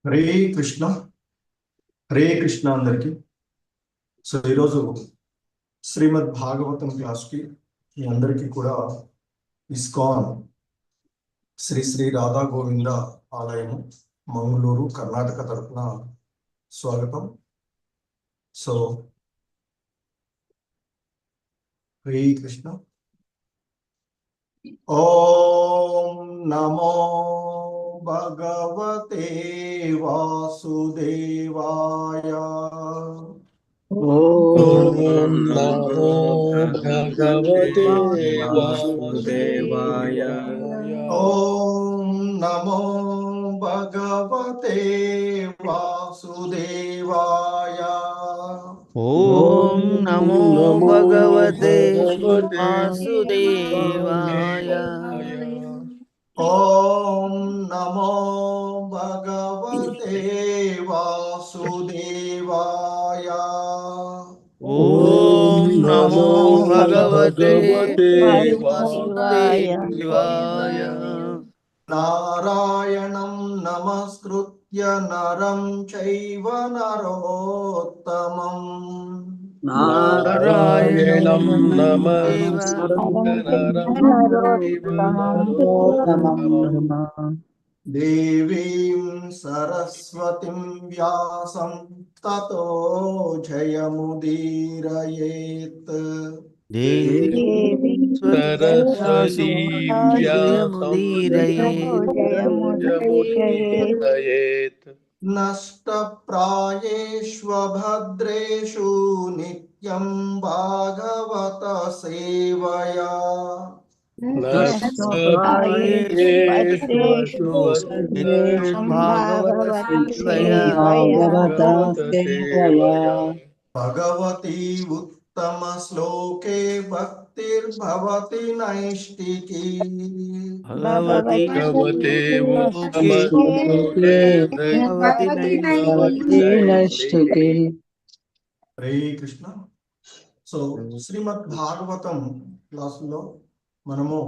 హరే కృష్ణ. హరే కృష్ణ అందరికి. సో ఈరోజు శ్రీమద్ భాగవతం క్లాస్కి మీ అందరికీ కూడా ఇస్కాన్ శ్రీ శ్రీ రాధా గోవింద ఆలయము మంగళూరు కర్ణాటక తరఫున స్వాగతం. సో హరే కృష్ణ. ఓం నమో భగవతే వాసుదేవాయ. ఓం నమో భగవతే వాసుదేవాయ. ఓం నమో భగవతే వాసుదేవాయ. ఓం నమో భగవతే వాసుదేవాయ. ఓం నమో భగవతే వాసుదేవాయ. ఓం నమో భగవతే వాసుదేవాయ. నారాయణం నమస్కృత్య నరం చైవ నరోత్తమం. నారాయణం నమస్కృత్య దేవీం సరస్వతిం వ్యాసం తతో జయముదీరయేత్. దేవీం సరస్వతీం జయముదీరయేత్. నష్టప్రాయేష్వభద్రేషు నిత్యం భాగవత సేవయా. భగవతి ఉత్తమ శ్లోకే భక్తిర్భవతి నైష్టికీ. హరే కృష్ణ. సో శ్రీమద్ భాగవతం క్లాసులో మనము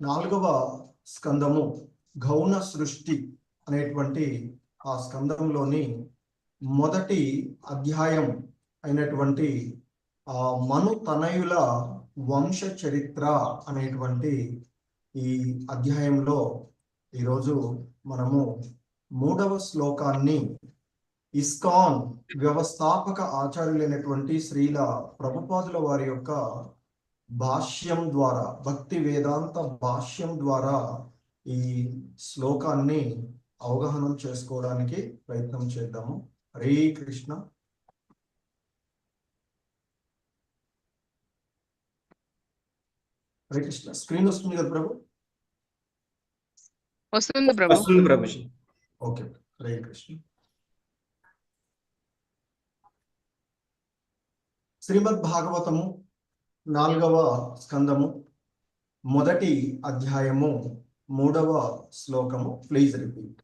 4వ స్కందము గౌణ సృష్టి అనేటువంటి ఆ స్కందంలోని మొదటి అధ్యాయం అయినటువంటి మను తనయుల వంశ చరిత్ర అనేటువంటి ఈ అధ్యాయంలో ఈరోజు మనము 3వ శ్లోకాన్ని ఇస్కాన్ వ్యవస్థాపక ఆచార్యులైనటువంటి శ్రీల ప్రభుపాదుల వారి యొక్క భాష్యం ద్వారా, భక్తి వేదాంత భాష్యం ద్వారా ఈ శ్లోకాన్ని అవగాహన చేసుకోవడానికి ప్రయత్నం చేద్దాము. హరే కృష్ణ. హరే కృష్ణ. స్క్రీన్ వస్తుంది కదా ప్రభు? వస్తుంది ప్రభుజీ. ఓకే. హరే కృష్ణ. శ్రీమద్ భాగవతము 4వ స్కందము మొదటి అధ్యాయము 3వ శ్లోకము. Please repeat.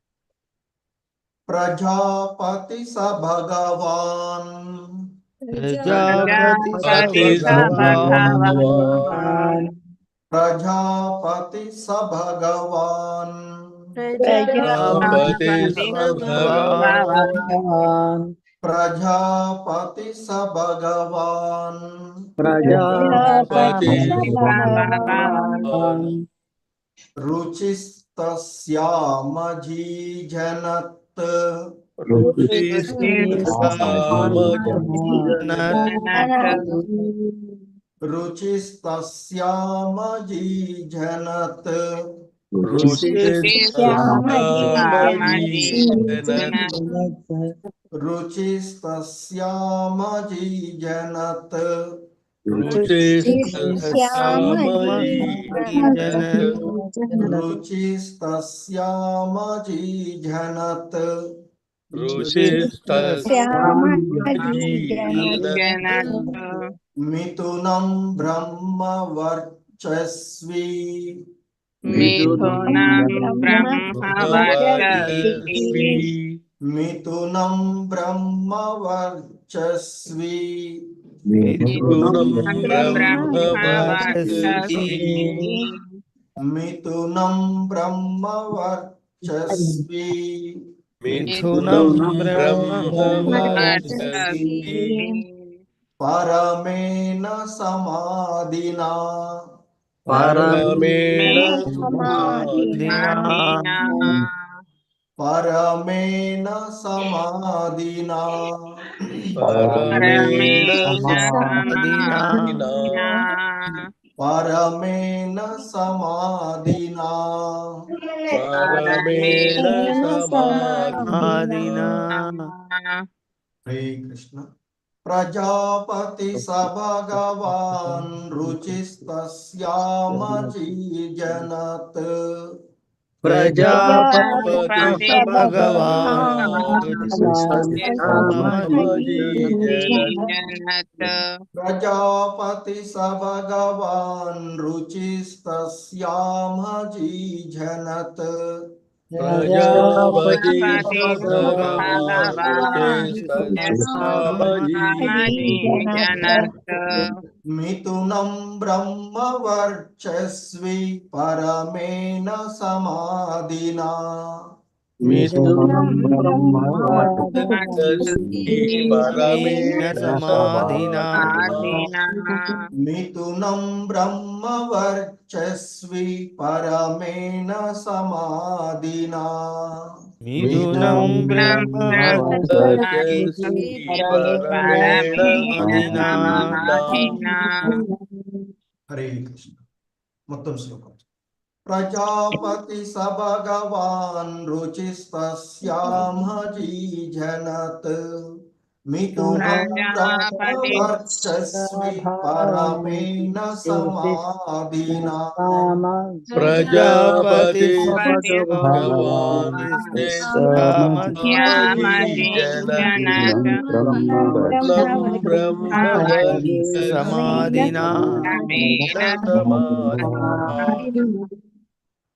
ప్రజాపతి స భగవాన్ ప్రజాపతి స భగవాన్ ప్రజాపతి స భగవాన్ రుచిస్తస్యామజీజనత్ రుచిస్తస్యామజీజనత్ రుచిస్తస్యామజీజనత్ రుచిస్తస్యామజీజనత్ మిథునం బ్రహ్మ వర్చస్వి. మిథునం బ్రహ్మ వర్చస్వి. మిథునం బ్రహ్మవర్చస్వి వర్చస్వి మిథునం బ్రహ్మవర్చస్వి పరమేణ సమాధినా పరమేణ సమాధినా పరమేణ సమాధినా పరమేణ సమాధినా పరమేణ సమాధినా పరమేణ సమాధినా. హరే కృష్ణ. ప్రజాపతి సభగవాన్ రుచిస్తస్యామజీజనత్ ప్రజాపతి భగవాన్ ప్రజాపతి సభగవాన్ రుచిస్తస్యామజీజనత్ ప్రజాపతి మిథునం బ్రహ్మ వర్చస్వి పరమేణ సమాధినా మిథునం బ్రహ్మవర్చస్వి పరమేణ సమాధినా మిథునం బ్రహ్మ వర్చస్వి పరమేణ సమాధినా మిథునం బ్రహ్మవర్చస్వి పరమేణ సమాధినా. హరే కృష్ణ. మొత్తం శ్లోకం. ప్రజాపతి సభగవాన్ రుచిస్తస్యామజీజనత్ మిథునం బ్రహ్మవర్చస్వి పరమేణ సమాధినా ప్రజాపతి భగవాన్ సమాధినా.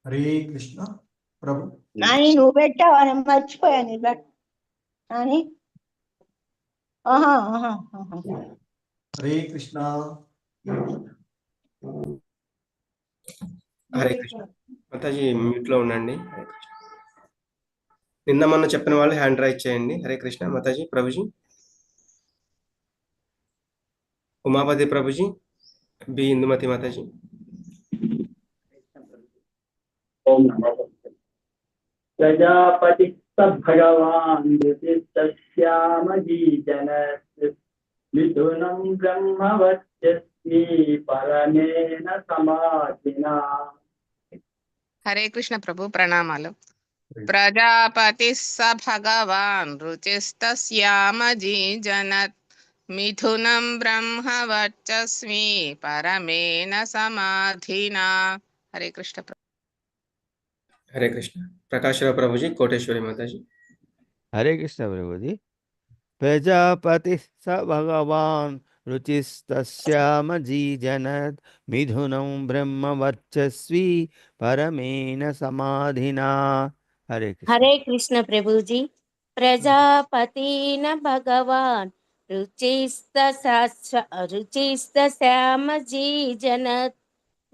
హరే కృష్ణ. ప్రభు నాని నువ్వు పెట్టావా? నేను మర్చిపోయాను. నాని హరే కృష్ణ. హరే కృష్ణ. మాతాజీ మ్యూట్ లో ఉండండి. హరే కృష్ణ. నిన్న మొన్న చెప్పిన వాళ్ళు హ్యాండ్ రైజ్ చేయండి. హరే కృష్ణ. మాతాజీ, ప్రభుజీ, ఉమాపతి ప్రభుజీ, బి ఇందుమతి మాతాజీ. ప్రజాపతి భగవాన్ రుచిస్తస్యామజీజనత్ మిథునం బ్రహ్మవర్చస్వి పరమేణ సమాధినా. హరే కృష్ణ ప్రభు, ప్రణామాలు. ప్రజాపతి స భగవాన్ రుచిస్తస్యామజీజనత్ మిథునం బ్రహ్మవర్చస్వి పరమేణ సమాధినా. హరే కృష్ణ ప్రభు. హరే కృష్ణ. ప్రకాశ్రావు ప్రభుజీ, కోటేశ్వరి మాతాజీ. హరే కృష్ణ ప్రభుజీ. ప్రజాపతి స భగవాన్ రుచిస్తస్యామజీజనత్ మిథునం బ్రహ్మవర్చస్వి పరమేణ సమాధినా. హరే కృష్ణ. హరే కృష్ణ ప్రభుజీ. ప్రజాపతి న భగవాన్ రుచిస్తస్యామజీజనత్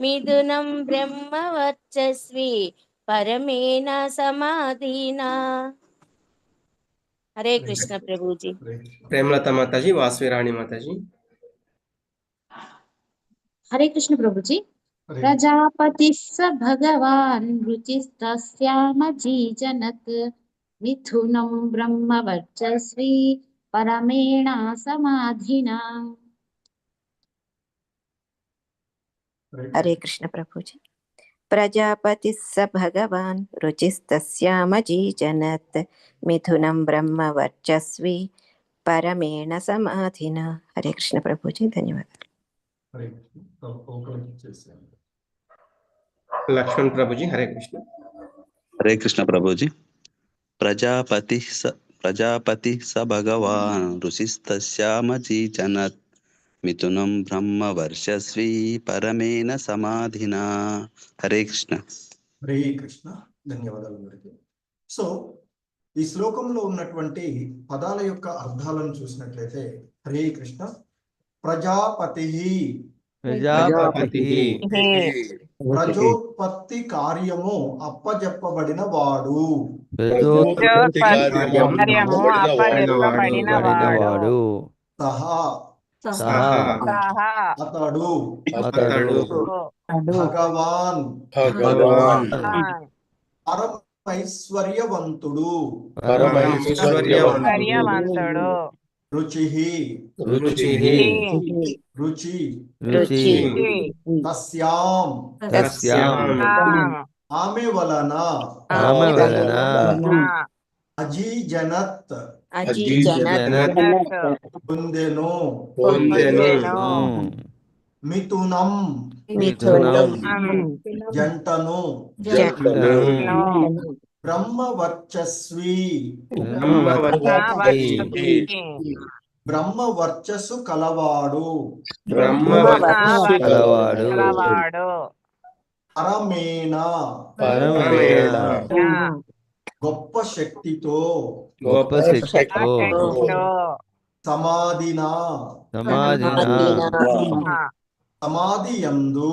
మిథునం బ్రహ్మవర్చస్వి పరమేణ సమాధినా. హరే కృష్ణ ప్రభుజీ. ప్రేమలత మాతాజీ, వాసవి మాతాజీ. హరే కృష్ణ ప్రభుజీ. ప్రజాపతి స భగవాన్ రుచిస్తస్యామజీజనత్ మిథునం బ్రహ్మవర్చస్వి పరమేణ సమాధినా. హరే కృష్ణ ప్రభుజీ. ప్రజాపతి స భగవాన్ రుచిస్తస్యామజీజనత్ మిథునం బ్రహ్మవర్చస్వి పరమేణ సమాధినా. హరే కృష్ణ ప్రభుజీ, ధన్యవాదాలు. లక్ష్మణ్ ప్రభుజీ. హరే కృష్ణ. హరే కృష్ణ ప్రభుజీ. ప్రజాపతి స భగవాన్ రుచిస్తస్యామజీజనత్ మిథునం బ్రహ్మవర్చస్వి పరమేణ సమాధినా. హరే కృష్ణ. హరే కృష్ణ. ధన్యవాదాలు అందరికీ. సో ఈ శ్లోకంలో ఉన్నటువంటి పదాల యొక్క అర్థాలను చూసినట్లయితే, హరే కృష్ణ, ప్రజాపతి ప్రజాపతి ప్రజోత్పత్తి కార్యము అప్పజెప్పబడిన వాడు. ప్రజోత్పత్తి కార్యము అప్పజెప్పబడిన వాడు. సహా సహా అతడు భగవాన్ భగవాన్ పరమైశ్వర్యవంతుడు పరమైశ్వర్యవంతుడు రుచి రుచి రుచి రుచి తస్యాం ఆమె వలన అజీజనత్ పొందెను మిథునం జంటను బ్రహ్మవర్చస్వి బ్రహ్మవర్చస్సు కలవాడు పరమేణ గొప్ప శక్తితో సమాధినా సమాధియందు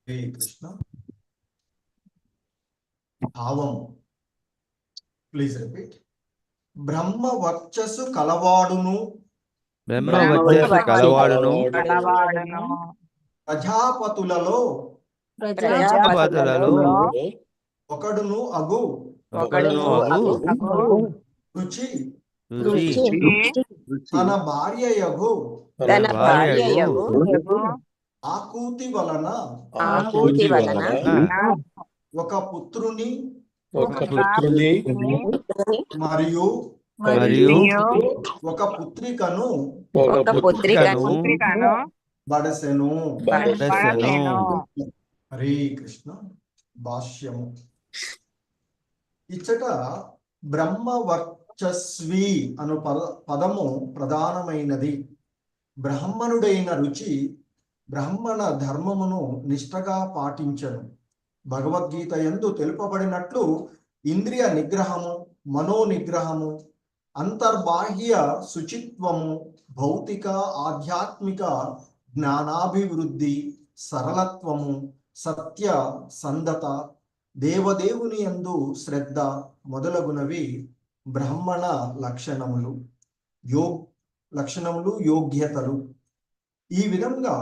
హరే కృష్ణ. భావం ప్లీజ్ రిపీట్. బ్రహ్మ వర్చస్సు కలవాడును ప్రజాపతులలో ఒకడును అగు రుచి తన భార్యయగు ఆకూతి వలన ఒక పుత్రుని మరియు ఒక పుత్రికను బడసెను. హరే కృష్ణ. భాష్యము. ఇచ్చట బ్రహ్మవర్చస్వి అను పదము ప్రధానమైనది. బ్రాహ్మణుడైన రుచి బ్రాహ్మణ ధర్మమును నిష్ఠగా పాటించను. భగవద్గీత యందు తెలుపబడినట్లు ఇంద్రియ నిగ్రహము, మనో నిగ్రహము, అంతర్బాహ్య శుచిత్వము, భౌతిక ఆధ్యాత్మిక జ్ఞానాభివృద్ధి, సరళత్వము, సత్య సంధత, దేవదేవుని యందు శ్రద్ధ మొదలగునవి బ్రాహ్మణ లక్షణములు, యోగ్యతలు. ఈ విధంగా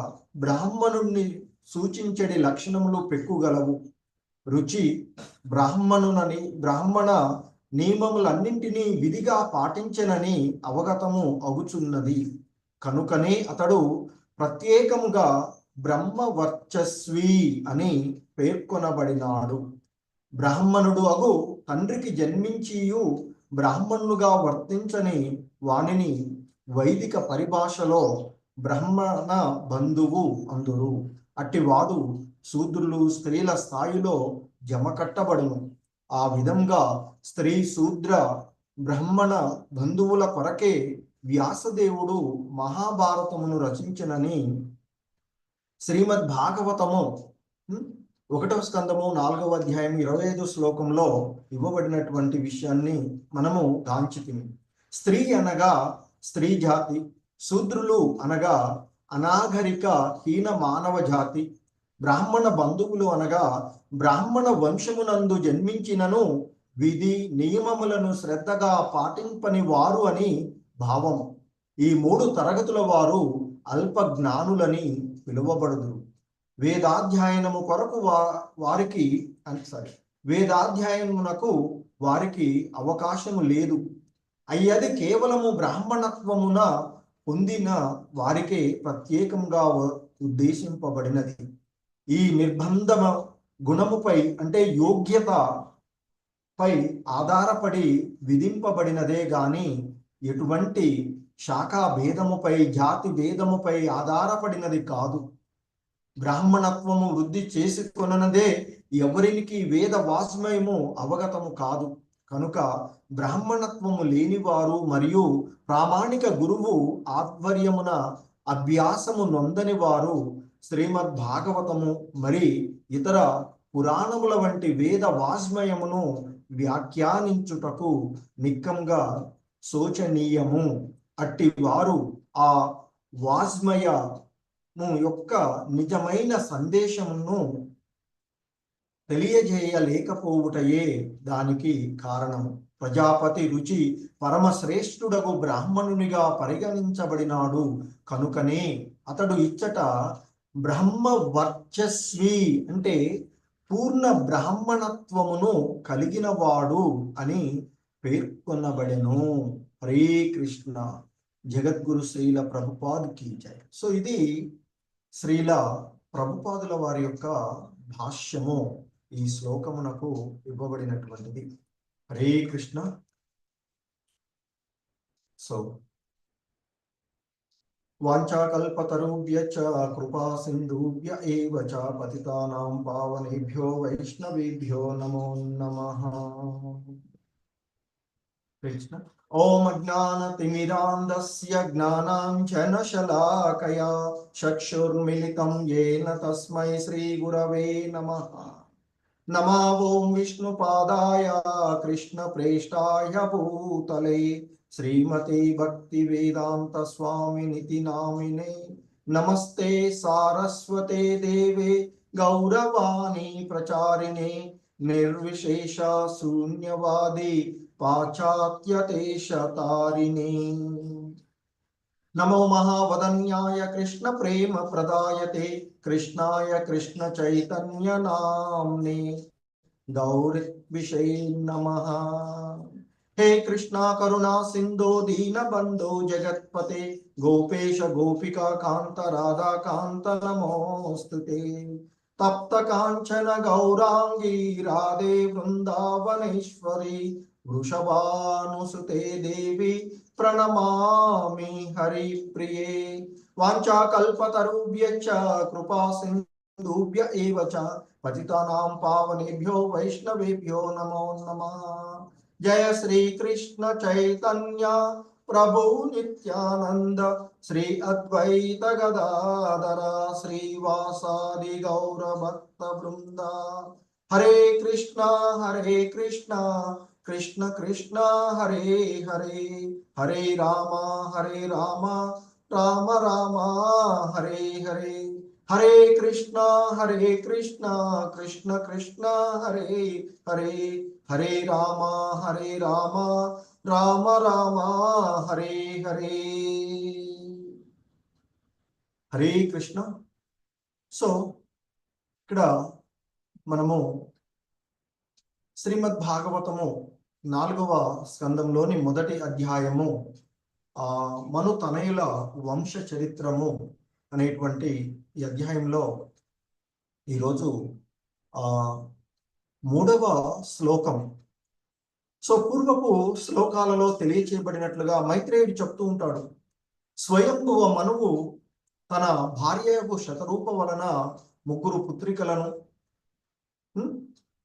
బ్రాహ్మణుణ్ణి సూచించడి లక్షణములు పెక్కుగలవు. రుచి బ్రాహ్మణ నియమములన్నింటినీ విధిగా పాటించనని అవగతము అగుచున్నది. కనుకనే అతడు ప్రత్యేకముగా బ్రహ్మవర్చస్వి అని పేర్కొనబడినాడు. బ్రాహ్మణుడు అగు తండ్రికి జన్మించియు బ్రాహ్మణులుగా వర్తించని వానిని వైదిక పరిభాషలో బ్రాహ్మణ బంధువు అందురు. అట్టివాడు శూద్రులు స్త్రీల స్థాయిలో జమకట్టబడును. ఆ విధంగా స్త్రీ శూద్ర బ్రాహ్మణ బంధువుల కొరకే వ్యాసదేవుడు మహాభారతమును రచించనని శ్రీమద్ భాగవతము 1వ స్కందము 4వ అధ్యాయం 25 శ్లోకంలో ఇవ్వబడినటువంటి విషయాన్ని మనము గాంచితిమి. స్త్రీ అనగా స్త్రీ జాతి, శూద్రులు అనగా అనాగరిక హీన మానవ జాతి, బ్రాహ్మణ బంధువులు అనగా బ్రాహ్మణ వంశమునందు జన్మించినను విధి నియమములను శ్రద్ధగా పాటింపని వారు అని భావం. ఈ 3 తరగతుల వారు అల్ప జ్ఞానులని పిలువబడుదురు. వేదాధ్యయనము కొరకు వేదాధ్యయనమునకు వారికి అవకాశము లేదు. అయ్యది కేవలము బ్రాహ్మణత్వమున పొందిన వారికే ప్రత్యేకంగా ఉద్దేశింపబడినది. ఈ నిర్బంధ గుణముపై అంటే యోగ్యత పై ఆధారపడి విధింపబడినదే గాని ఎటువంటి శాఖా భేదముపై జాతి భేదముపై ఆధారపడినది కాదు. బ్రాహ్మణత్వము వృద్ధి చేసుకొనదే ఎవరికి వేద వాస్మయము అవగతము కాదు. కనుక బ్రాహ్మణత్వము లేనివారు మరియు ప్రామాణిక గురువు ఆధ్వర్యమున అభ్యాసము నొందని వారు శ్రీమద్ భాగవతము మరి ఇతర పురాణముల వంటి వేద వాస్మయమును వ్యాఖ్యానించుటకు నిక్కంగా శోచనీయము. అట్టి వారు ఆ వాజ్మయము యొక్క నిజమైన సందేశమును తెలియజేయలేకపోవుటయే దానికి కారణము. ప్రజాపతి రుచి పరమశ్రేష్ఠుడగు బ్రాహ్మణునిగా పరిగణించబడినాడు కనుకనే అతడు ఇచ్చట బ్రహ్మ వర్చస్వి అంటే పూర్ణ బ్రాహ్మణత్వమును కలిగిన వాడు అని పేర్కొనబడెను. హరే కృష్ణ. జగద్గురు శ్రీల ప్రభుపాద్ కీ జై. సో ఇది శ్రీల ప్రభుపాదుల వారి యొక్క భాష్యము ఈ శ్లోకమునకు ఇవ్వబడినటువంటిది. హరే కృష్ణ. సో వాంఛాకల్పతరుభ్యశ్చ కృపా సింధుభ్య ఏవ చ పతితానాం పావనేభ్యో వైష్ణవేభ్యో నమో నమః. కృష్ణ. ఓం అజ్ఞానతిమిరాంధస్య జ్ఞానాంజనశలాకయా చక్షుర్మిలితం యేన తస్మై శ్రీగురవే నమః. నమో ఓం విష్ణుపాదాయ కృష్ణప్రేష్టాయ భూతలే శ్రీమతే భక్తివేదాంత స్వామినితి నామినే. నమస్తే సారస్వతే దేవే గౌరవాణి ప్రచారిణే నిర్విశేష శూన్యవాది పాశ్చాత్యదేశతారిణే. నమో మహావదన్యాయ కృష్ణ ప్రేమ ప్రదాయతే కృష్ణాయ కృష్ణ చైతన్య నామ్నే గౌరవిషే నమః. హే కృష్ణ కరుణా సింధో దీన బంధో జగత్పతే గోపేశ గోపికా కాంత రాధా కాంత నమోస్తుతే. తప్త కాంచన గౌరాంగీ రాధే వృందావనేశ్వరి వృషభానుసుతే దేవి ప్రణమామి హరి ప్రియే. వాంఛాకల్పతరుభ్యశ్చ కృపా సింధుభ్య ఏవ చ పతితానాం పావనేభ్యో వైష్ణవేభ్యో నమో నమః. జయ శ్రీ కృష్ణ చైతన్య ప్రభు నిత్యానంద శ్రీ అద్వైత గదాధర శ్రీవాసాది గౌర భక్త బృంద. హరే కృష్ణ కృష్ణ కృష్ణ హరే హరే హరే రామ రామ రామ హరే హరే. హరే కృష్ణ కృష్ణ కృష్ణ హరే హరే హరే రామ రామ రామ హరే హరే. హరే కృష్ణ. సో ఇక్కడ మనము శ్రీమద్ భాగవతము 4వ స్కందంలోని మొదటి అధ్యాయము మను తనయుల వంశ చరిత్రము అనేటువంటి ఈ అధ్యాయంలో ఈరోజు 3వ శ్లోకం. సో పూర్వపు శ్లోకాలలో తెలియచేయబడినట్లుగా మైత్రేయుడు చెప్తూ ఉంటాడు, స్వయంభువ మనువు తన భార్యకు శతరూప వలన 3 పుత్రికలను,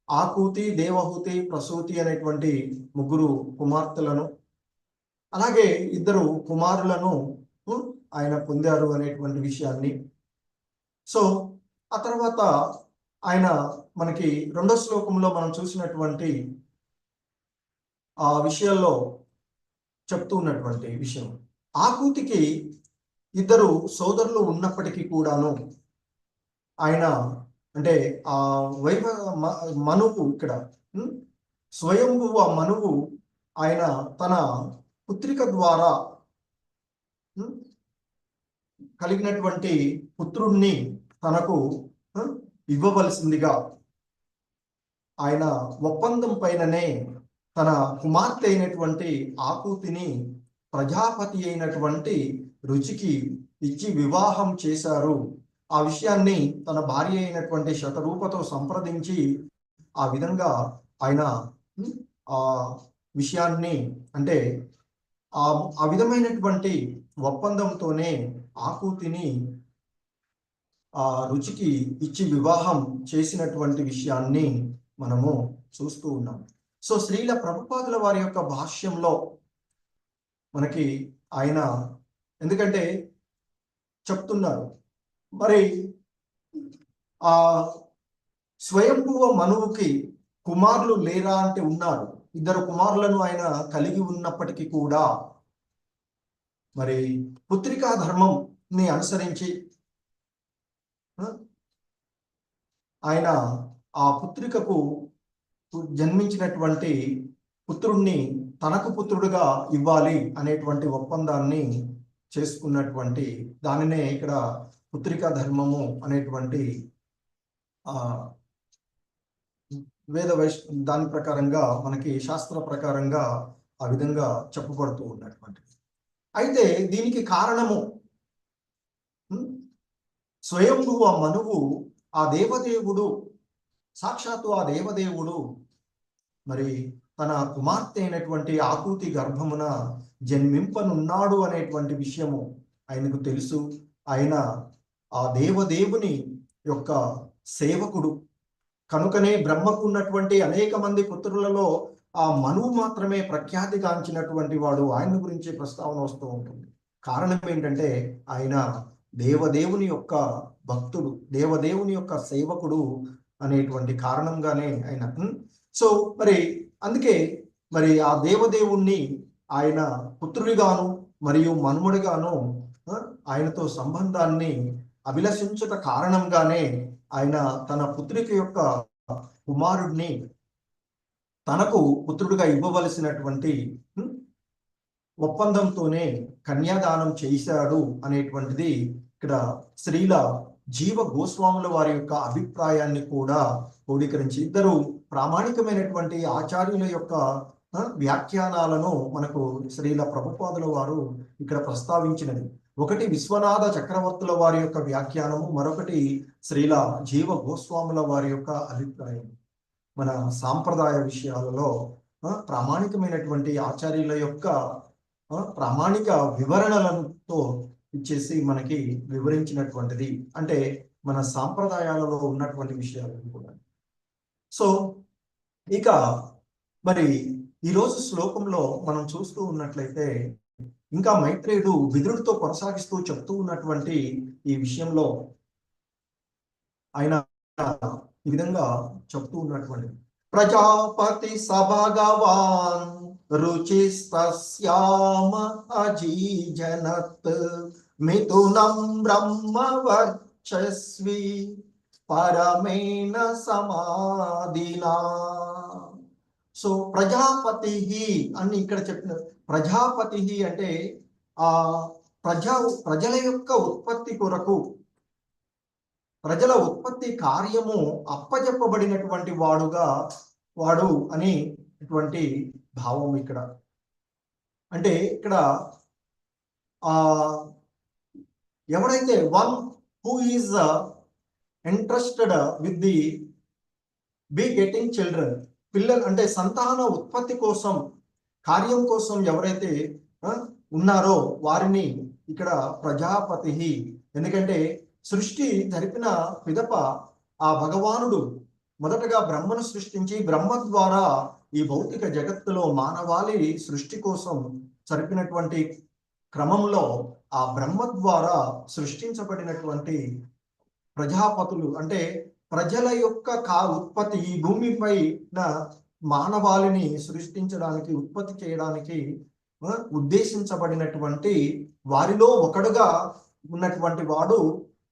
ఆకూతి, దేవహూతి, ప్రసూతి అనేటువంటి 3 కుమార్తెలను, అలాగే 2 కుమారులను ఆయన పొందారు అనేటువంటి విషయాన్ని. సో ఆ తర్వాత ఆయన మనకి 2వ శ్లోకంలో మనం చూసినటువంటి ఆ విషయాల్లో చెప్తూ ఉన్నటువంటి విషయం, ఆకూతికి 2 సోదరులు ఉన్నప్పటికీ కూడాను ఆయన అంటే ఆ మనువు ఇక్కడ స్వయంభువ మనువు ఆయన తన పుత్రిక ద్వారా కలిగినటువంటి పుత్రుణ్ణి తనకు ఇవ్వవలసిందిగా ఆయన ఒప్పందం పైననే తన కుమార్తె అయినటువంటి ఆకూతిని ప్రజాపతి అయినటువంటి రుచికి ఇచ్చి వివాహం చేశారు. ఆ విషయాన్ని తన భార్య అయినటువంటి శతరూపతో సంప్రదించి ఆ విధంగా ఆయన ఆ విషయాన్ని అంటే ఆ విధమైనటువంటి ఒప్పందంతోనే ఆకూతిని ఆ రుచికి ఇచ్చి వివాహం చేసినటువంటి విషయాన్ని మనము చూస్తూ ఉన్నాం. సో శ్రీల ప్రభుపాదుల వారి యొక్క భాష్యంలో మనకి ఆయన ఎందుకంటే చెప్తున్నారు, మరి ఆ స్వయంభువ మనువుకి కుమారులు లేరా అంటే ఉన్నారు. 2 కుమారులను ఆయన కలిగి ఉన్నప్పటికీ కూడా మరి పుత్రికా ధర్మంని అనుసరించి ఆయన ఆ పుత్రికకు జన్మించినటువంటి పుత్రుణ్ణి తనకు పుత్రుడుగా ఇవ్వాలి అనేటువంటి ఒప్పందాన్ని చేసుకున్నటువంటి దానినే ఇక్కడ పుత్రికా ధర్మము అనేటువంటి వేద దాని ప్రకారంగా మనకి శాస్త్ర ప్రకారంగా ఆ విధంగా చెప్పబడుతూ ఉన్నటువంటిది. అయితే దీనికి కారణము స్వయంభువ మనువు ఆ దేవదేవుడు సాక్షాత్తు ఆ దేవదేవుడు మరి తన కుమార్తె అయినటువంటి ఆకూతి గర్భమున జన్మింపనున్నాడు అనేటువంటి విషయము ఆయనకు తెలుసు. ఆయన ఆ దేవదేవుని యొక్క సేవకుడు కనుకనే బ్రహ్మకు ఉన్నటువంటి అనేక మంది పుత్రులలో ఆ మనువు మాత్రమే ప్రఖ్యాతిగాంచినటువంటి వాడు. ఆయన గురించి ప్రస్తావన వస్తూ ఉంటుంది. కారణం ఏంటంటే ఆయన దేవదేవుని యొక్క భక్తుడు, దేవదేవుని యొక్క సేవకుడు అనేటువంటి కారణంగానే ఆయన. సో మరి అందుకే మరి ఆ దేవదేవుణ్ణి ఆయన పుత్రుడిగాను మరియు మనుమడిగాను ఆయనతో సంబంధాన్ని అభిలషించుట కారణంగానే ఆయన తన పుత్రిక యొక్క కుమారుడిని తనకు పుత్రుడిగా ఇవ్వవలసినటువంటి ఒప్పందంతోనే కన్యాదానం చేశాడు అనేటువంటిది ఇక్కడ శ్రీల జీవ గోస్వాముల వారి యొక్క అభిప్రాయాన్ని కూడా క్రోడీకరించి ఇద్దరు ప్రామాణికమైనటువంటి ఆచార్యుల యొక్క వ్యాఖ్యానాలను మనకు శ్రీల ప్రభుపాదుల వారు ఇక్కడ ప్రస్తావించినది. ఒకటి విశ్వనాథ చక్రవర్తుల వారి యొక్క వ్యాఖ్యానము, మరొకటి శ్రీల జీవ గోస్వాముల వారి యొక్క అభిప్రాయం. మన సాంప్రదాయ విషయాలలో ప్రామాణికమైనటువంటి ఆచార్యుల యొక్క ప్రామాణిక వివరణలతో ఇచ్చేసి మనకి వివరించినటువంటిది, అంటే మన సాంప్రదాయాలలో ఉన్నటువంటి విషయాలను కూడా. సో ఇక మరి ఈరోజు శ్లోకంలో మనం చూస్తూ ఉన్నట్లయితే ఇంకా మైత్రేయుడు విదురుడితో కొనసాగిస్తూ చెప్తూ ఉన్నటువంటి ఈ విషయంలో ఆయన ఈ విధంగా చెప్తూ ఉన్నటువంటి ప్రజాపతి సభగవాన్ రుచిస్తస్యామ అజీజనత్ మిథునం బ్రహ్మవర్చస్వి పరమేణ సమాధినా. సో ప్రజాపతి అని ఇక్కడ చెప్పిన ప్రజాపతి అంటే ఆ ప్రజల యొక్క ఉత్పత్తి కొరకు, ప్రజల ఉత్పత్తి కార్యము అప్పజెప్పబడినటువంటి వాడు అనేటువంటి భావం ఇక్కడ. అంటే ఇక్కడ ఎవరైతే one who is interested with the getting children, పిల్లలు అంటే సంతాన ఉత్పత్తి కోసం, కార్యం కోసం ఎవరైతే ఉన్నారో వారిని ఇక్కడ ప్రజాపతి. ఎందుకంటే సృష్టి జరిపిన పిదప ఆ భగవానుడు మొదటగా బ్రహ్మను సృష్టించి బ్రహ్మ ద్వారా ఈ భౌతిక జగత్తులో మానవాళి సృష్టి కోసం జరిపినటువంటి క్రమంలో ఆ బ్రహ్మ ద్వారా సృష్టించబడినటువంటి ప్రజాపతులు అంటే ప్రజల యొక్క ఉత్పత్తి, ఈ భూమిపై మానవాళిని సృష్టించడానికి, ఉత్పత్తి చేయడానికి ఉద్దేశించబడినటువంటి వారిలో ఒకడుగా ఉన్నటువంటి వాడు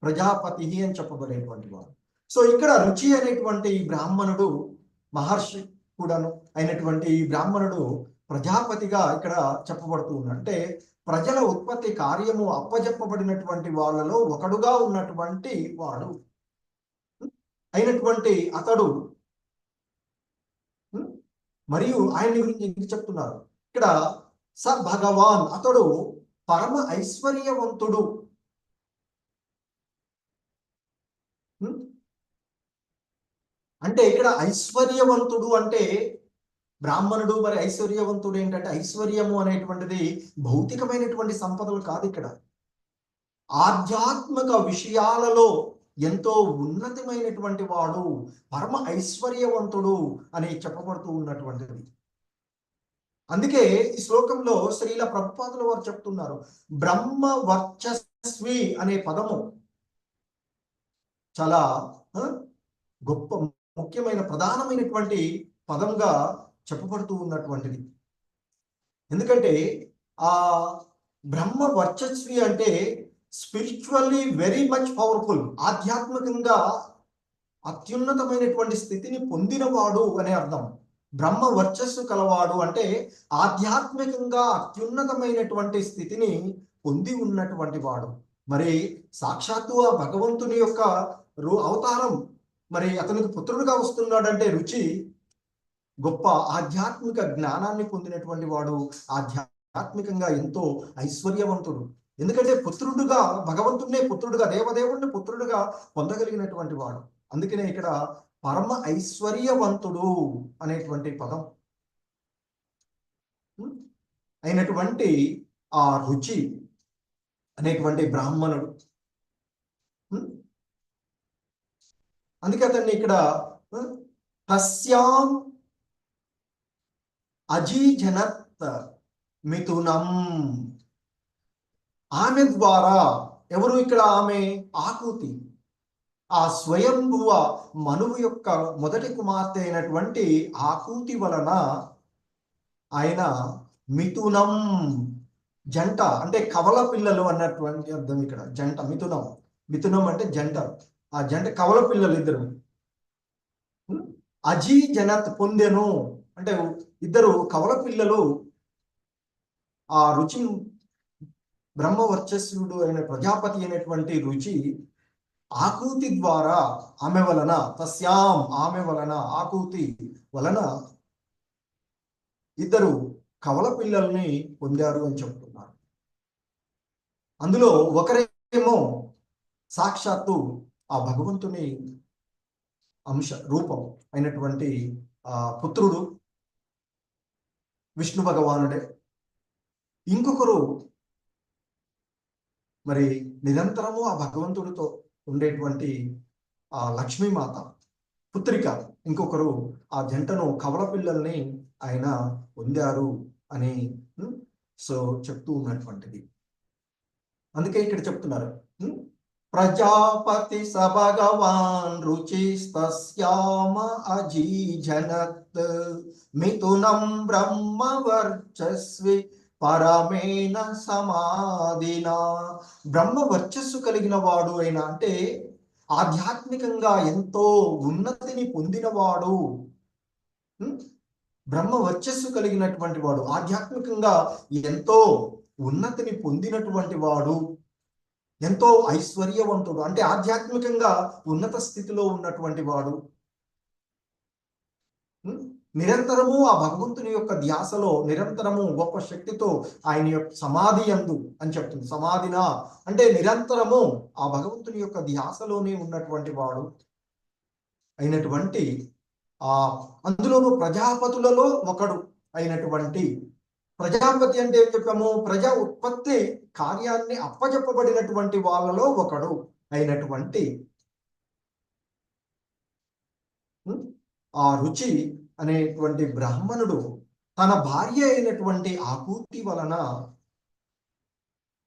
ప్రజాపతి అని చెప్పబడేటువంటి వాడు. సో ఇక్కడ రుచి అనేటువంటి బ్రాహ్మణుడు, మహర్షి కూడాను అయినటువంటి ఈ బ్రాహ్మణుడు ప్రజాపతిగా ఇక్కడ చెప్పబడుతూ ఉన్నాడు. అంటే ప్రజల ఉత్పత్తి కార్యము అప్పజెప్పబడినటువంటి వాళ్ళలో ఒకడుగా ఉన్నటువంటి వాడు అయినటువంటి అతడు. మరియు ఆయన గురించి ఎందుకు చెప్తున్నారు ఇక్కడ? స భగవాన్, అతడు పరమ ఐశ్వర్యవంతుడు. అంటే ఇక్కడ ఐశ్వర్యవంతుడు అంటే బ్రాహ్మణుడు, మరి ఐశ్వర్యవంతుడు ఏంటంటే ఐశ్వర్యము అనేటువంటిది భౌతికమైనటువంటి సంపదలు కాదు. ఇక్కడ ఆధ్యాత్మిక విషయాలలో ఎంతో ఉన్నతమైనటువంటి వాడు, పరమ ఐశ్వర్యవంతుడు అని చెప్పబడుతూ ఉన్నటువంటిది. అందుకే ఈ శ్లోకంలో శ్రీల ప్రభుపాదుల వారు చెప్తున్నారు, బ్రహ్మ వర్చస్వి అనే పదము చాలా గొప్ప ముఖ్యమైన ప్రధానమైనటువంటి పదంగా చెప్పబడుతూ ఉన్నటువంటిది. ఎందుకంటే ఆ బ్రహ్మ వర్చస్వి అంటే స్పిరిచువల్లీ వెరీ మచ్ పవర్ఫుల్, ఆధ్యాత్మికంగా అత్యున్నతమైనటువంటి స్థితిని పొందినవాడు అనే అర్థం. బ్రహ్మ వర్చస్సు కలవాడు అంటే ఆధ్యాత్మికంగా అత్యున్నతమైనటువంటి స్థితిని పొంది ఉన్నటువంటి వాడు. మరి సాక్షాత్తు ఆ భగవంతుని యొక్క అవతారం, మరి అతనికి పుత్రుడుగా వస్తున్నాడంటే రుచి గొప్ప ఆధ్యాత్మిక జ్ఞానాన్ని పొందినటువంటి వాడు, ఆధ్యాత్మికంగా ఎంతో ఐశ్వర్యవంతుడు. ఎందుకంటే పుత్రుడుగా, భగవంతుడినే పుత్రుడుగా, దేవదేవుడిని పుత్రుడుగా పొందగలిగినటువంటి వాడు. అందుకనే ఇక్కడ పరమ ఐశ్వర్యవంతుడు అనేటువంటి పదం అయినటువంటి ఆ రుచి అనేటువంటి బ్రాహ్మణుడు. అందుకే అతన్ని ఇక్కడ తస్యాం అజీజనత్ మిథునం, ఆమె ద్వారా, ఎవరు ఇక్కడ ఆమె? ఆకూతి, ఆ స్వయంభువ మనువు యొక్క మొదటి కుమార్తె అయినటువంటి ఆకూతి వలన ఆయన మిథునం, జంట అంటే కవల పిల్లలు అన్నటువంటి అర్థం ఇక్కడ. జంట, మిథునం, మిథునం అంటే జంట, ఆ జంట కవల పిల్లలు ఇద్దరు. అజీ జనత్ పొందెను అంటే ఇద్దరు కవల పిల్లలు ఆ రుచి, బ్రహ్మవర్చస్సుడు అయిన ప్రజాపతి అయినటువంటి రుచి ఆకూతి ద్వారా, ఆమె వలన, తస్యాం ఆమె వలన, ఆకూతి వలన ఇద్దరు కవల పిల్లల్ని పొందారు అని చెప్తున్నారు. అందులో ఒకరేమో సాక్షాత్తు ఆ భగవంతుని అంశ రూపం అయినటువంటి పుత్రుడు విష్ణు భగవానుడే. ఇంకొకరు మరి నిరంతరము ఆ భగవంతుడితో ఉండేటువంటి ఆ లక్ష్మీమాత పుత్రిక. ఇంకొకరు ఆ జంటను కవల పిల్లల్ని ఆయన పొందారు అని చెప్తూ ఉన్నటువంటిది. అందుకే ఇక్కడ చెప్తున్నారు, ప్రజాపతి స భగవాన్ రుచిస్తస్యామ అజీజనత్ మిథునం బ్రహ్మ వర్చస్వి పరమేణ సమాధినా. బ్రహ్మ వర్చస్సు కలిగిన వాడు అయినా అంటే ఆధ్యాత్మికంగా ఎంతో ఉన్నతిని పొందినవాడు, బ్రహ్మ వర్చస్సు కలిగినటువంటి వాడు, ఆధ్యాత్మికంగా ఎంతో ఉన్నతిని పొందినటువంటి వాడు, ఎంతో ఐశ్వర్యవంతుడు అంటే ఆధ్యాత్మికంగా ఉన్నత స్థితిలో ఉన్నటువంటి వాడు, నిరంతరము ఆ భగవంతుని యొక్క ధ్యాసలో, నిరంతరము గొప్ప శక్తితో ఆయన యొక్క సమాధి యందు అని చెప్తుంది. సమాధిన అంటే నిరంతరము ఆ భగవంతుని యొక్క ధ్యాసలోనే ఉన్నటువంటి వాడు అయినటువంటి అందులోనూ ప్రజాపతులలో ఒకడు అయినటువంటి, ప్రజాపతి అంటే ఏం చెప్పాము? ప్రజా ఉత్పత్తి కార్యాన్ని అప్పచెప్పబడినటువంటి వాళ్ళలో ఒకడు అయినటువంటి ఆ రుచి అనేటువంటి బ్రాహ్మణుడు తన భార్య అయినటువంటి ఆకూతి వలన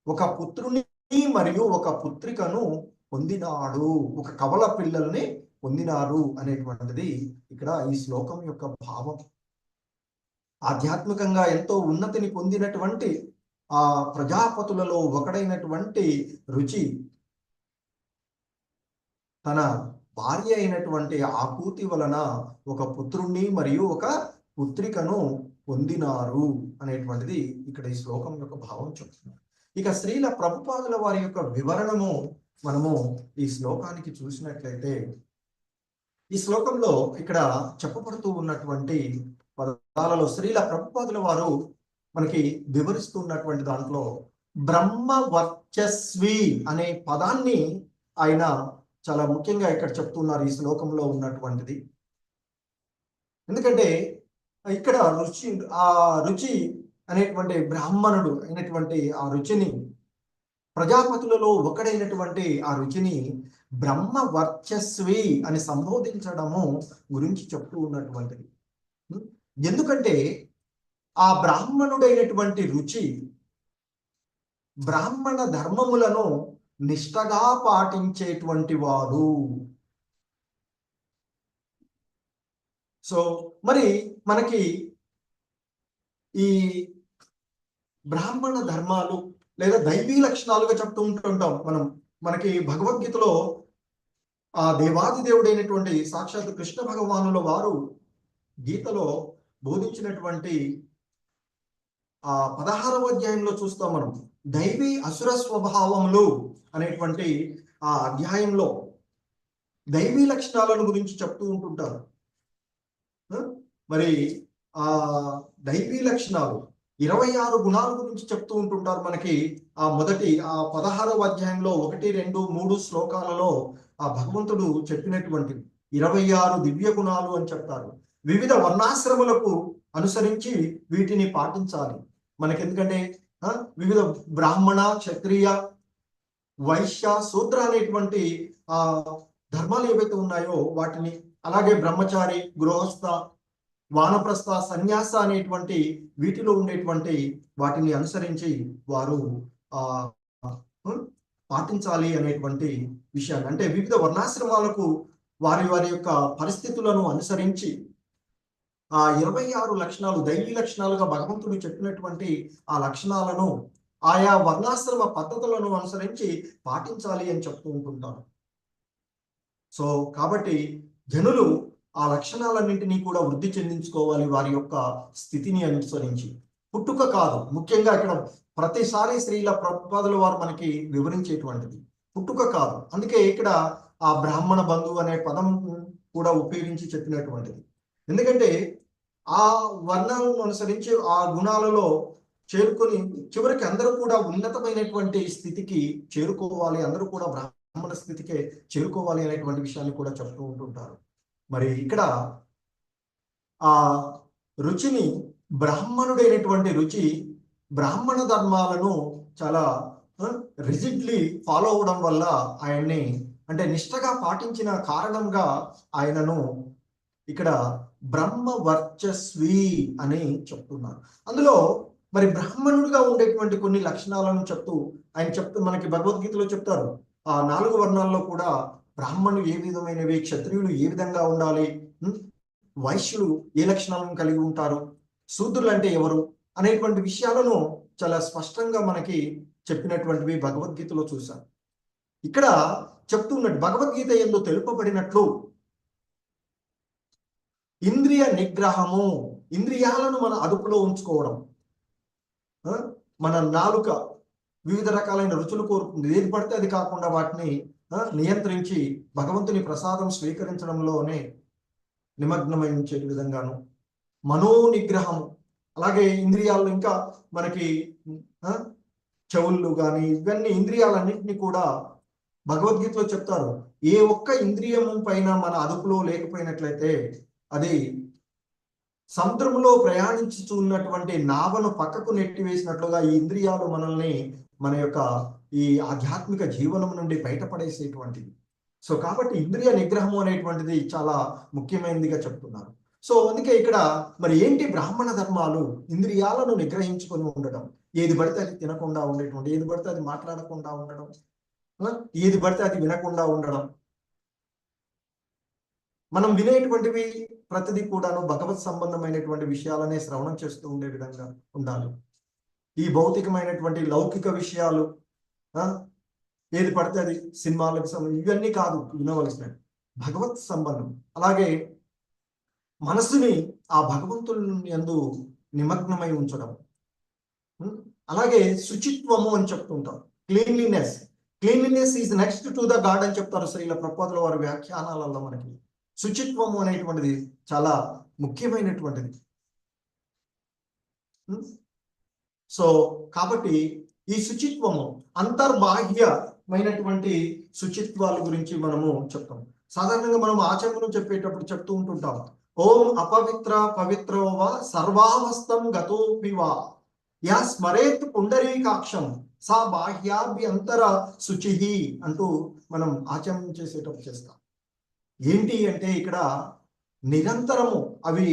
ఒక పుత్రుని మరియు ఒక పుత్రికను పొందినాడు, ఒక కవల పిల్లల్ని పొందినారు అనేటువంటిది ఇక్కడ ఈ శ్లోకం యొక్క భావం. ఆధ్యాత్మికంగా ఎంతో ఉన్నతిని పొందినటువంటి ఆ ప్రజాపతులలో ఒకడైనటువంటి రుచి తన భార్య అయినటువంటి ఆకూతి వలన ఒక పుత్రుణ్ణి మరియు ఒక పుత్రికను పొందినారు అనేటువంటిది ఇక్కడ ఈ శ్లోకం యొక్క భావం చెప్తున్నారు. ఇక శ్రీల ప్రభుపాదుల వారి యొక్క వివరణము మనము ఈ శ్లోకానికి చూసినట్లయితే, ఈ శ్లోకంలో ఇక్కడ చెప్పబడుతూ ఉన్నటువంటి పదాలలో శ్రీల ప్రభుపాదుల వారు మనకి వివరిస్తున్నటువంటి దాంట్లో బ్రహ్మ వర్చస్వి అనే పదాన్ని ఆయన చాలా ముఖ్యంగా ఇక్కడ చెప్తున్నారు ఈ శ్లోకంలో ఉన్నటువంటిది. ఎందుకంటే ఇక్కడ రుచి అనేటువంటి బ్రాహ్మణుడు అయినటువంటి ఆ రుచిని, ప్రజాపతులలో ఒకడైనటువంటి ఆ రుచిని బ్రహ్మ వర్చస్వి అని సంబోధించడము గురించి చెప్తూ ఉన్నటువంటిది. ఎందుకంటే ఆ బ్రాహ్మణుడైనటువంటి రుచి బ్రాహ్మణ ధర్మములను నిష్టగా పాటించేటువంటి వాడు. సో మరి మనకి ఈ బ్రాహ్మణ ధర్మాలు లేదా దైవీ లక్షణాలుగా చెప్తూ ఉంటుంటాం మనం. మనకి భగవద్గీతలో ఆ దేవాది దేవుడైనటువంటి సాక్షాత్ కృష్ణ భగవానుల వారు గీతలో బోధించినటువంటి ఆ 16వ అధ్యాయంలో చూస్తాం మనం. దైవీ అసుర స్వభావములు అనేటువంటి ఆ అధ్యాయంలో దైవీ లక్షణాలను గురించి చెప్తూ ఉంటుంటారు. మరి ఆ దైవీ లక్షణాలు 26 గుణాల గురించి చెప్తూ ఉంటుంటారు మనకి. ఆ మొదటి ఆ 16వ అధ్యాయంలో 1, 2, 3 శ్లోకాలలో ఆ భగవంతుడు చెప్పినటువంటి 26 దివ్య గుణాలు అని చెప్తారు. వివిధ వర్ణాశ్రములకు అనుసరించి వీటిని పాటించాలి. మనకి ఎందుకంటే వివిధ బ్రాహ్మణ, క్షత్రియ, వైశ్య, శూద్ర అనేటువంటి ఆ ధర్మాలు ఏవైతే ఉన్నాయో వాటిని, అలాగే బ్రహ్మచారి, గృహస్థ, వానప్రస్థ, సన్యాస అనేటువంటి వీటిలో ఉండేటువంటి వాటిని అనుసరించి వారు పాటించాలి అనేటువంటి విషయాన్ని, అంటే వివిధ వర్ణాశ్రమాలకు వారి వారి యొక్క పరిస్థితులను అనుసరించి ఆ 26 లక్షణాలు దైవీ లక్షణాలుగా భగవంతుడు చెప్పినటువంటి ఆ లక్షణాలను ఆయా వర్ణాశ్రమ పద్ధతులను అనుసరించి పాటించాలి అని చెప్తూ ఉంటుంటారు. సో కాబట్టి జనులు ఆ లక్షణాలన్నింటినీ కూడా వృద్ధి చెందించుకోవాలి వారి యొక్క స్థితిని అనుసరించి. పుట్టుక కాదు, ముఖ్యంగా ఇక్కడ ప్రతిసారి శ్రీల ప్రభుపాదుల వారు మనకి వివరించేటువంటిది పుట్టుక కాదు. అందుకే ఇక్కడ ఆ బ్రాహ్మణ బంధువు అనే పదం కూడా ఉపయోగించి చెప్పినటువంటిది. ఎందుకంటే ఆ వర్ణాలను అనుసరించి ఆ గుణాలలో చేరుకొని చివరికి అందరూ కూడా ఉన్నతమైనటువంటి స్థితికి చేరుకోవాలి, అందరూ కూడా బ్రాహ్మణ స్థితికే చేరుకోవాలి అనేటువంటి విషయాన్ని కూడా చెప్తూ ఉంటుంటారు. మరి ఇక్కడ ఆ రుచిని, బ్రాహ్మణుడైనటువంటి రుచి బ్రాహ్మణ ధర్మాలను చాలా రిజిడ్లీ ఫాలో అవడం వల్ల ఆయన్ని, అంటే నిష్టగా పాటించిన కారణంగా ఆయనను ఇక్కడ బ్రహ్మ వర్చస్వి అని చెప్తున్నారు. అందులో మరి బ్రాహ్మణుడిగా ఉండేటువంటి కొన్ని లక్షణాలను చెప్తూ మనకి భగవద్గీతలో చెప్తారు. ఆ 4 వర్ణాల్లో కూడా బ్రాహ్మణులు ఏ విధమైనవి, క్షత్రియులు ఏ విధంగా ఉండాలి, వైశ్యులు ఏ లక్షణాలను కలిగి ఉంటారు, శూద్రులు అంటే ఎవరు అనేటువంటి విషయాలను చాలా స్పష్టంగా మనకి చెప్పినటువంటివి భగవద్గీతలో చూశాం. ఇక్కడ చెప్తున్నట్టు భగవద్గీత యందు తెలుపబడినట్లు ఇంద్రియ నిగ్రహము, ఇంద్రియాలను మన అదుపులో ఉంచుకోవడం. మన నాలుక వివిధ రకాలైన రుచులు కోరుతుంది, ఏది పడితే అది కాకుండా వాటిని నియంత్రించి భగవంతుని ప్రసాదం స్వీకరించడంలోనే నిమగ్నమై ఉంచే విధంగాను. మనో నిగ్రహము, అలాగే ఇంద్రియాలు, ఇంకా మనకి చెవుళ్ళు కానీ ఇవన్నీ ఇంద్రియాలన్నింటినీ కూడా భగవద్గీతలో చెప్తారు. ఏ ఒక్క ఇంద్రియము పైన మన అదుపులో లేకపోయినట్లయితే అది సముద్రంలో ప్రయాణించుతున్నటువంటి నావను పక్కకు నెట్టివేసినట్లుగా ఈ ఇంద్రియాలు మనల్ని మన యొక్క ఈ ఆధ్యాత్మిక జీవనం నుండి బయటపడేసేటువంటిది. సో కాబట్టి ఇంద్రియ నిగ్రహము అనేటువంటిది చాలా ముఖ్యమైనదిగా చెప్తున్నారు. సో అందుకే ఇక్కడ మరి ఏంటి బ్రాహ్మణ ధర్మాలు? ఇంద్రియాలను నిగ్రహించుకొని ఉండడం, ఏది పడితే అది తినకుండా ఉండేటువంటి, ఏది పడితే అది మాట్లాడకుండా ఉండడం, ఏది పడితే అది వినకుండా ఉండడం. మనం వినేటువంటివి ప్రతిదీ కూడాను భగవత్ సంబంధమైనటువంటి విషయాలనే శ్రవణం చేస్తూ ఉండే విధంగా ఉండాలి. ఈ భౌతికమైనటువంటి లౌకిక విషయాలు ఏది పడితే అది సినిమాలకు సంబంధించి ఇవన్నీ కాదు వినవలసినవి, భగవత్ సంబంధం. అలాగే మనసుని ఆ భగవంతుని యందు నిమగ్నమై ఉంచడం. అలాగే శుచిత్వము అని చెప్తుంటాం. Cleanliness is next to the god అని చెప్తారు శ్రీల ప్రభుపాదుల వారి వ్యాఖ్యానాలలో. మనకి శుచిత్వము అనేటువంటిది చాలా ముఖ్యమైనటువంటిది. సో కాబట్టి ఈ శుచిత్వము అంతర్బాహ్యమైనటువంటి శుచిత్వాల గురించి మనము చెప్తాం. సాధారణంగా మనం ఆచరణను చెప్పేటప్పుడు చెప్తూ ఉంటుంటాం, ఓం అపవిత్ర పవిత్రోవా సర్వావస్థం గతోపివా యా స్మరేత్ పుండరీకాక్షం సా బాహ్యాభ్యంతర శుచి అంటూ మనం ఆచరణ చేసేటప్పుడు చేస్తాం. ఏంటి అంటే ఇక్కడ నిరంతరము అవి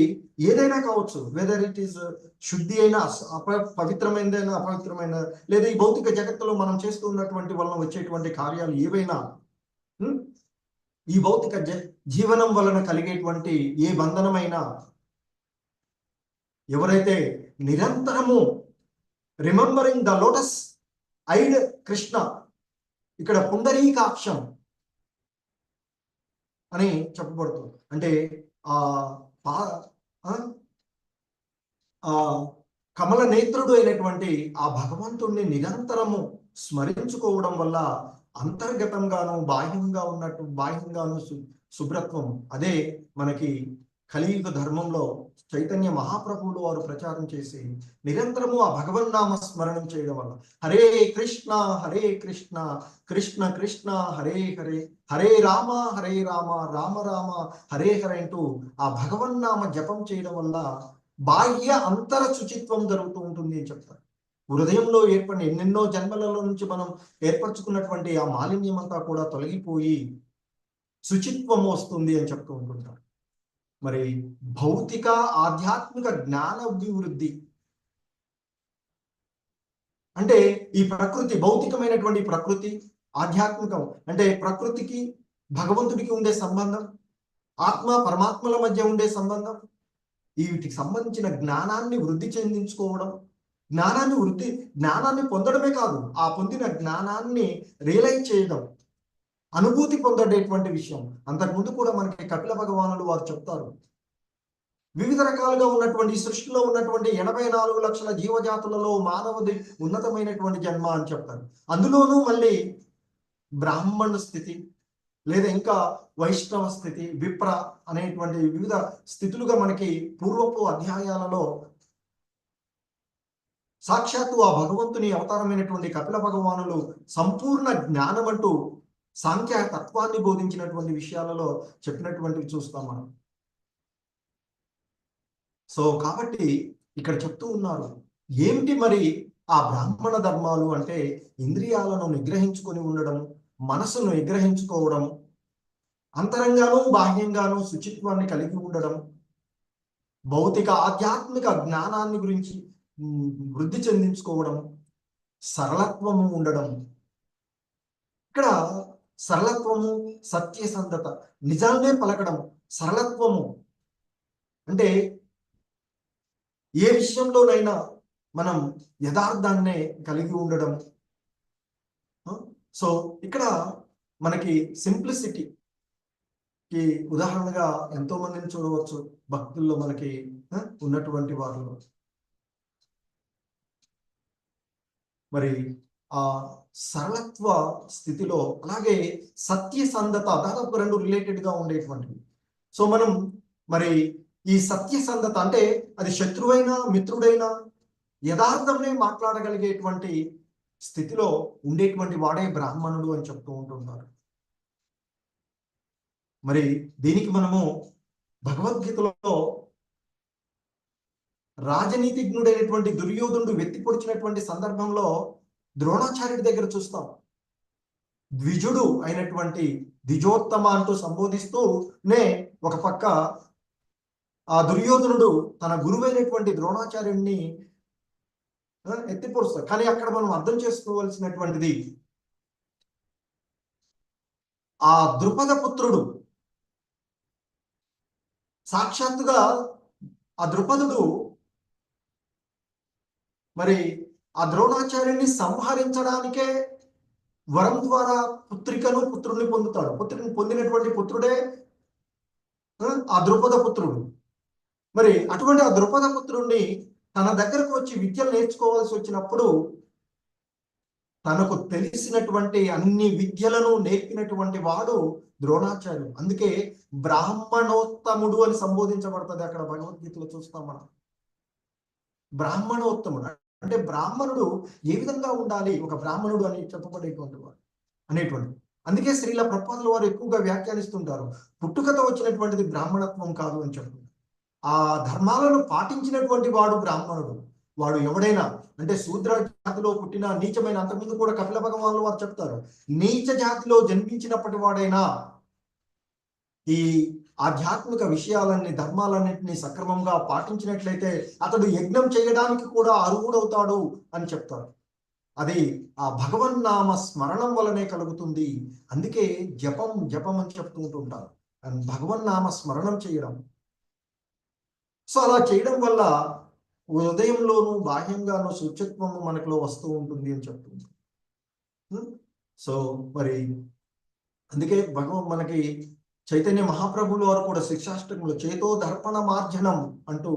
ఏదైనా కావచ్చు, వెదర్ ఇట్ ఈస్ శుద్ధి అయినా, పవిత్రమైనదైనా, అపవిత్రమైన, లేదా ఈ భౌతిక జగత్తులో మనం చేస్తూ ఉన్నటువంటి వలన వచ్చేటువంటి కార్యాలు ఏవైనా, ఈ భౌతిక జీవనం వలన కలిగేటువంటి ఏ బంధనమైనా, ఎవరైతే నిరంతరము remembering the lotus I'd Krishna, ఇక్కడ పుండరీకాక్షం అని చెప్పబడుతుంది. అంటే కమల నేత్రుడు అయినటువంటి ఆ భగవంతుణ్ణి నిరంతరము స్మరించుకోవడం వల్ల అంతర్గతంగాను బాహ్యంగాను శుభ్రత్వం. అదే మనకి కలియుగ ధర్మంలో చైతన్య మహాప్రభువులు వారు ప్రచారం చేసి నిరంతరము ఆ భగవన్నామ స్మరణం చేయడం వల్ల హరే కృష్ణ కృష్ణ కృష్ణ హరే హరే, హరే రామ రామ రామ హరే హరే అంటూ ఆ భగవన్నామ జపం చేయడం వల్ల బాహ్య అంతర శుచిత్వం జరుగుతూ ఉంటుంది అని చెప్తారు. హృదయంలో ఏర్పడిన ఎన్నెన్నో జన్మలలో నుంచి మనం ఏర్పరచుకున్నటువంటి ఆ మాలిన్యం అంతా కూడా తొలగిపోయి శుచిత్వం వస్తుంది అని చెప్తూ ఉంటుంటారు. మరి భౌతిక ఆధ్యాత్మిక జ్ఞాన అభివృద్ధి అంటే ఈ ప్రకృతి, భౌతికమైనటువంటి ప్రకృతి, ఆధ్యాత్మికం అంటే ప్రకృతికి భగవంతుడికి ఉండే సంబంధం, ఆత్మ పరమాత్మల మధ్య ఉండే సంబంధం, వీటికి సంబంధించిన జ్ఞానాన్ని వృద్ధి చెందించుకోవడం, జ్ఞానాన్ని పొందడమే కాదు, ఆ పొందిన జ్ఞానాన్ని రియలైజ్ చేయడం, అనుభూతి పొందేటువంటి విషయం. అంతకుముందు కూడా మనకి కపిల భగవానులు వారు చెప్తారు, వివిధ రకాలుగా ఉన్నటువంటి సృష్టిలో ఉన్నటువంటి 84 లక్షల జీవజాతులలో మానవుడి ఉన్నతమైనటువంటి జన్మ అని చెప్తారు. అందులోనూ మళ్ళీ బ్రాహ్మణ స్థితి లేదా ఇంకా వైష్ణవ స్థితి, విప్ర అనేటువంటి వివిధ స్థితులుగా మనకి పూర్వపు అధ్యాయాలలో సాక్షాత్తు ఆ భగవంతుని అవతారమైనటువంటి కపిల భగవానులు సంపూర్ణ జ్ఞానం అంటూ సాంఖ్య తత్వాన్ని బోధించినటువంటి విషయాలలో చెప్పినటువంటివి చూస్తాం మనం. సో కాబట్టి ఇక్కడ చెప్తూ ఉన్నారు ఏమిటి మరి ఆ బ్రాహ్మణ ధర్మాలు అంటే ఇంద్రియాలను నిగ్రహించుకొని ఉండడం, మనసును నిగ్రహించుకోవడం, అంతరంగాను బాహ్యంగాను శుచిత్వాన్ని కలిగి ఉండడం, భౌతిక ఆధ్యాత్మిక జ్ఞానాన్ని గురించి వృద్ధి చెందించుకోవడం, సరళత్వము ఉండడం. ఇక్కడ సరళత్వము, సత్యసంధత, నిజాన్నే పలకడం. సరళత్వము అంటే ఏ విషయంలోనైనా మనం యథార్థాన్నే కలిగి ఉండడం. సో ఇక్కడ మనకి సింప్లిసిటీకి ఉదాహరణగా ఎంతో మందిని చూడవచ్చు భక్తుల్లో, మనకి ఉన్నటువంటి వారిలో. మరి ఆ సరళత్వ స్థితిలో అలాగే సత్యసంధత దాదాపు రెండు రిలేటెడ్ గా ఉండేటువంటివి. సో మనం మరి ఈ సత్యసంధత అంటే అది శత్రువైనా మిత్రుడైనా యథార్థమే మాట్లాడగలిగేటువంటి స్థితిలో ఉండేటువంటి వాడే బ్రాహ్మణుడు అని చెప్తూ ఉంటున్నారు. మరి దీనికి మనము భగవద్గీతలో రాజనీతిజ్ఞుడైనటువంటి దుర్యోధనుడు వెత్తి పొడిచినటువంటి సందర్భంలో ద్రోణాచార్యుడి దగ్గర చూస్తాం. ద్విజుడు అయినటువంటి ద్విజోత్తమ అంటూ సంబోధిస్తూనే ఒక పక్క ఆ దుర్యోధనుడు తన గురువైనటువంటి ద్రోణాచార్యుడిని ఎత్తి పొడుస్తాడు. కానీ అక్కడ మనం అర్థం చేసుకోవాల్సినటువంటిది ఆ ద్రుపద పుత్రుడు సాక్షాత్తుగా ఆ ద్రుపదుడు మరి ఆ ద్రోణాచార్యుని సంహరించడానికే వరం ద్వారా పుత్రుడిని పొందుతాడు. పుత్రుడిని పొందినటువంటి పుత్రుడే ఆ ద్రుపద పుత్రుడు. మరి అటువంటి ఆ ద్రుపద పుత్రుడిని తన దగ్గరకు వచ్చి విద్యలు నేర్చుకోవాల్సి వచ్చినప్పుడు తనకు తెలిసినటువంటి అన్ని విద్యలను నేర్పినటువంటి వాడు ద్రోణాచార్యుడు. అందుకే బ్రాహ్మణోత్తముడు అని సంబోధించబడుతుంది అక్కడ భగవద్గీతలో చూస్తాం మనం. బ్రాహ్మణోత్తముడు అంటే బ్రాహ్మణుడు ఏ విధంగా ఉండాలి, ఒక బ్రాహ్మణుడు అని చెప్పబడేటువంటి వాడు అనేటువంటి. అందుకే శ్రీల ప్రభుపాదుల వారు ఎక్కువగా వ్యాఖ్యానిస్తుంటారు, పుట్టుకతో వచ్చినటువంటిది బ్రాహ్మణత్వం కాదు అని చెప్తున్నారు. ఆ ధర్మాలను పాటించినటువంటి వాడు బ్రాహ్మణుడు. వాడు ఎవడైనా అంటే శూద్ర జాతిలో పుట్టిన నీచమైన, అంతకుముందు కూడా కపిల భగవానులు వారు చెప్తారు, నీచ జాతిలో జన్మించినప్పటి వాడైనా ఈ ఆధ్యాత్మిక విషయాలన్నీ ధర్మాలన్నింటినీ సక్రమంగా పాటించినట్లయితే అతడు యజ్ఞం చేయడానికి కూడా అర్హుడవుతాడు అని చెప్తారు. అది ఆ భగవన్నామ స్మరణం వలనే కలుగుతుంది. అందుకే జపం అని చెప్తూ ఉంటుంటారు, భగవన్నామ స్మరణం చేయడం. సో అలా చేయడం వల్ల హృదయంలోనూ బాహ్యంగానూ శుచిత్వము మనకులో వస్తూ ఉంటుంది అని చెప్తుంది. సో మరి అందుకే మనకి చైతన్య మహాప్రభువుల వారు కూడా శిక్షాష్టకంలో చేతో దర్పణ మార్జనం అంటూ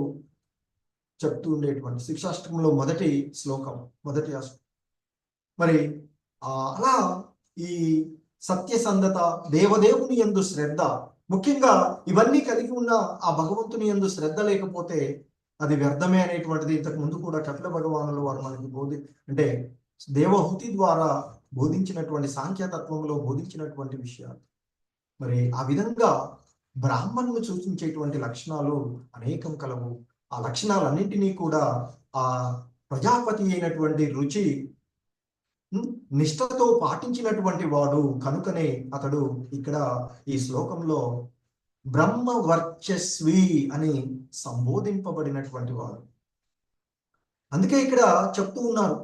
చెప్తూ ఉండేటువంటి శిక్షాష్టకంలో మొదటి శ్లోకం, మొదటి మరి అలా ఈ సత్యసంధత, దేవదేవుని యందు శ్రద్ధ, ముఖ్యంగా ఇవన్నీ కలిగి ఉన్న ఆ భగవంతుని యందు శ్రద్ధ లేకపోతే అది వ్యర్థమే అనేటువంటిది ఇంతకు ముందు కూడా కపిల భగవానుల వారు మనకి అంటే దేవహుతి ద్వారా బోధించినటువంటి సాంఖ్యతత్వంలో బోధించినటువంటి విషయాలు. మరి ఆ విధంగా బ్రాహ్మణులు సూచించేటువంటి లక్షణాలు అనేకం కలవు. ఆ లక్షణాలన్నింటినీ కూడా ఆ ప్రజాపతి అయినటువంటి రుచి నిష్ఠతో పాటించినటువంటి వాడు కనుకనే అతడు ఇక్కడ ఈ శ్లోకంలో బ్రహ్మ వర్చస్వి అని సంబోధింపబడినటువంటి వాడు. అందుకే ఇక్కడ చెప్తూ ఉన్నారు,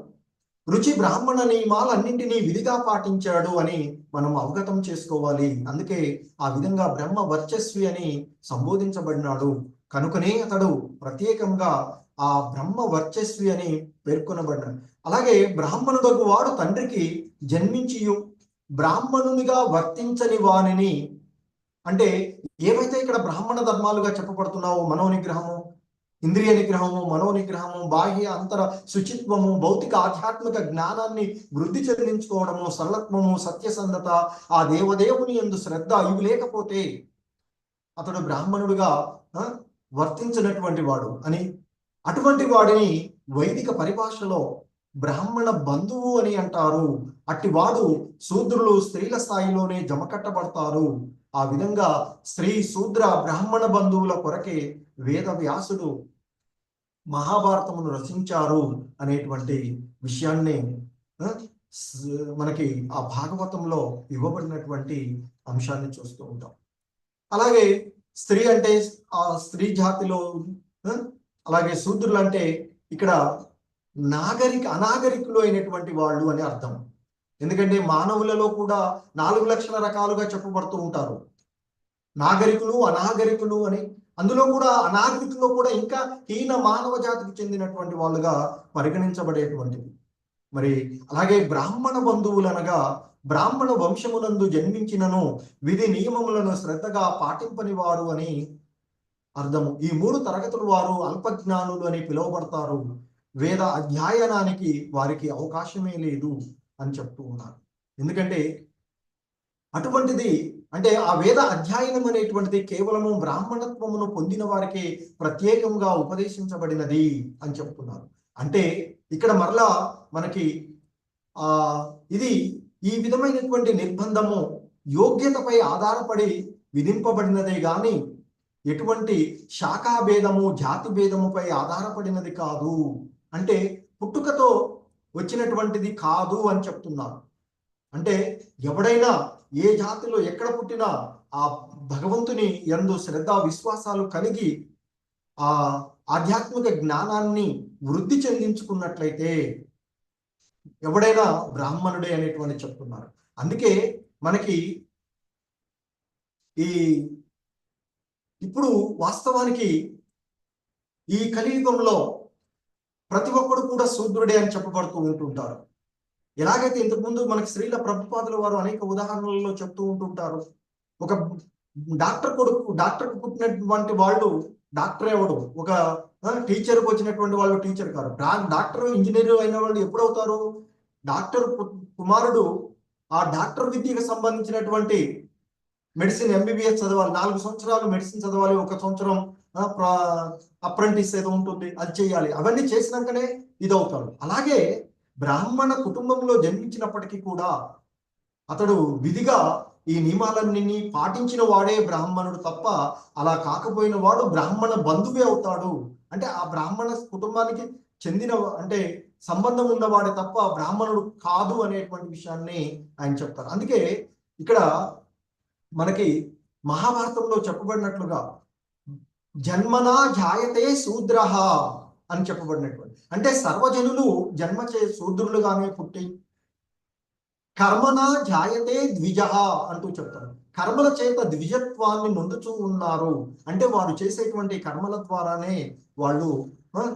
రుచి బ్రాహ్మణ నియమాలన్నింటినీ విధిగా పాటించాడు అని మనం అవగతం చేసుకోవాలి. అందుకే ఆ విధంగా బ్రహ్మ వర్చస్వి అని సంబోధించబడినాడు కనుకనే అతడు ప్రత్యేకంగా ఆ బ్రహ్మ వర్చస్వి అని పేర్కొనబడినాడు. అలాగే బ్రాహ్మణుడకు వాడు తండ్రికి జన్మించియు బ్రాహ్మణునిగా వర్తించని వానిని, అంటే ఏవైతే ఇక్కడ బ్రాహ్మణ ధర్మాలుగా చెప్పబడుతున్నావో మనోనిగ్రహము, ఇంద్రియ నిగ్రహము, మనోనిగ్రహము, బాహ్య అంతర శుచిత్వము, భౌతిక ఆధ్యాత్మిక జ్ఞానాన్ని వృద్ధి చెందించుకోవడము, సరళత్వము, సత్యసంధత, ఆ దేవదేవుని యందు శ్రద్ధ, ఇవి లేకపోతే అతడు బ్రాహ్మణుడుగా వర్తించినటువంటి వాడు అని, అటువంటి వాడిని వైదిక పరిభాషలో బ్రాహ్మణ బంధువు అని అంటారు. అట్టి వాడు శూద్రులు స్త్రీల స్థాయిలోనే జమకట్టబడతారు. ఆ విధంగా స్త్రీ శూద్ర బ్రాహ్మణ బంధువుల కొరకే వేద వ్యాసుడు మహాభారతమును రచించారు అనేటువంటి విషయాన్ని మనకి ఆ భాగవతంలో ఇవ్వబడినటువంటి అంశాన్ని చూస్తూ ఉంటాం. అలాగే స్త్రీ అంటే ఆ స్త్రీ జాతిలో, అలాగే శూద్రులు అంటే ఇక్కడ అనాగరికులు అయినటువంటి వాళ్ళు అని అర్థం. ఎందుకంటే మానవులలో కూడా 4 లక్షల రకాలుగా చెప్పబడుతూ ఉంటారు, నాగరికులు, అనాగరికులు అని. అందులో కూడా అనాగరికుల్లో కూడా ఇంకా హీన మానవ జాతికి చెందినటువంటి వాళ్ళుగా పరిగణించబడేటువంటిది. మరి అలాగే బ్రాహ్మణ బంధువులు అనగా బ్రాహ్మణ వంశమునందు జన్మించినను విధి నియమములను శ్రద్ధగా పాటింపని వారు అని అర్థము. ఈ 3 తరగతుల వారు అల్పజ్ఞానులు అని పిలువబడతారు. వేద అధ్యయనానికి వారికి అవకాశమే లేదు అని చెప్తూ ఉన్నారు. ఎందుకంటే అటువంటిది, అంటే ఆ వేద అధ్యయనం అనేటువంటిది కేవలము బ్రాహ్మణత్వమును పొందిన వారికి ప్రత్యేకంగా ఉపదేశించబడినది అని చెప్తున్నారు. అంటే ఇక్కడ మరలా మనకి ఇది ఈ విధమైనటువంటి నిర్బంధము యోగ్యతపై ఆధారపడి విధింపబడినదే గాని ఎటువంటి శాఖా భేదము, జాతి భేదముపై ఆధారపడినది కాదు. అంటే పుట్టుకతో వచ్చినటువంటిది కాదు అని చెప్తున్నారు. అంటే ఎవడైనా ఏ జాతిలో ఎక్కడ పుట్టినా ఆ భగవంతుని యందు శ్రద్ధ విశ్వాసాలు కలిగి ఆ ఆధ్యాత్మిక జ్ఞానాన్ని వృద్ధి చెందించుకున్నట్లయితే ఎవడైనా బ్రాహ్మణుడే అనేటువంటి చెప్తున్నారు. అందుకే మనకి ఇప్పుడు వాస్తవానికి ఈ కలియుగంలో ప్రతి ఒక్కడు కూడా శూద్రుడే అని చెప్పబడుతూ ఉంటుంటారు. ఎలాగైతే ఇంతకుముందు మనకి శ్రీల ప్రభుపాదుల వారు అనేక ఉదాహరణలలో చెప్తూ ఉంటుంటారు. ఒక డాక్టర్కు పుట్టినటువంటి వాళ్ళు డాక్టర్ ఎవడు, ఒక టీచర్కి వచ్చినటువంటి వాళ్ళు టీచర్ కాదు. డాక్టర్, ఇంజనీర్ అయిన వాళ్ళు ఎప్పుడవుతారు? డాక్టర్ కుమారుడు ఆ డాక్టర్ విద్యకు సంబంధించినటువంటి మెడిసిన్ MBBS చదవాలి, 4 సంవత్సరాలు మెడిసిన్ చదవాలి, 1 సంవత్సరం అప్రెంటిస్ ఏదో ఉంటుంది, అది చేయాలి. అవన్నీ చేసినాకనే ఇదవుతాడు. అలాగే బ్రాహ్మణ కుటుంబంలో జన్మించినప్పటికీ కూడా అతడు విధిగా ఈ నియమాలన్నీ పాటించిన వాడే బ్రాహ్మణుడు తప్ప అలా కాకపోయిన వాడు బ్రాహ్మణ బంధువే అవుతాడు. అంటే ఆ బ్రాహ్మణ కుటుంబానికి చెందిన, అంటే సంబంధం ఉన్నవాడే తప్ప బ్రాహ్మణుడు కాదు అనేటువంటి విషయాన్ని ఆయన చెప్తారు. అందుకే ఇక్కడ మనకి మహాభారతంలో చెప్పబడినట్లుగా జన్మనా జాయతే శూద్రః అని చెప్పబడినటువంటి, అంటే సర్వజనులు జన్మచే శూద్రులుగానే పుట్టి కర్మనా జాయతే ద్విజః అంటూ చెప్తారు. కర్మల చేత ద్విజత్వాన్ని నొందుచూ ఉన్నారు. అంటే వారు చేసేటువంటి కర్మల ద్వారానే వాళ్ళు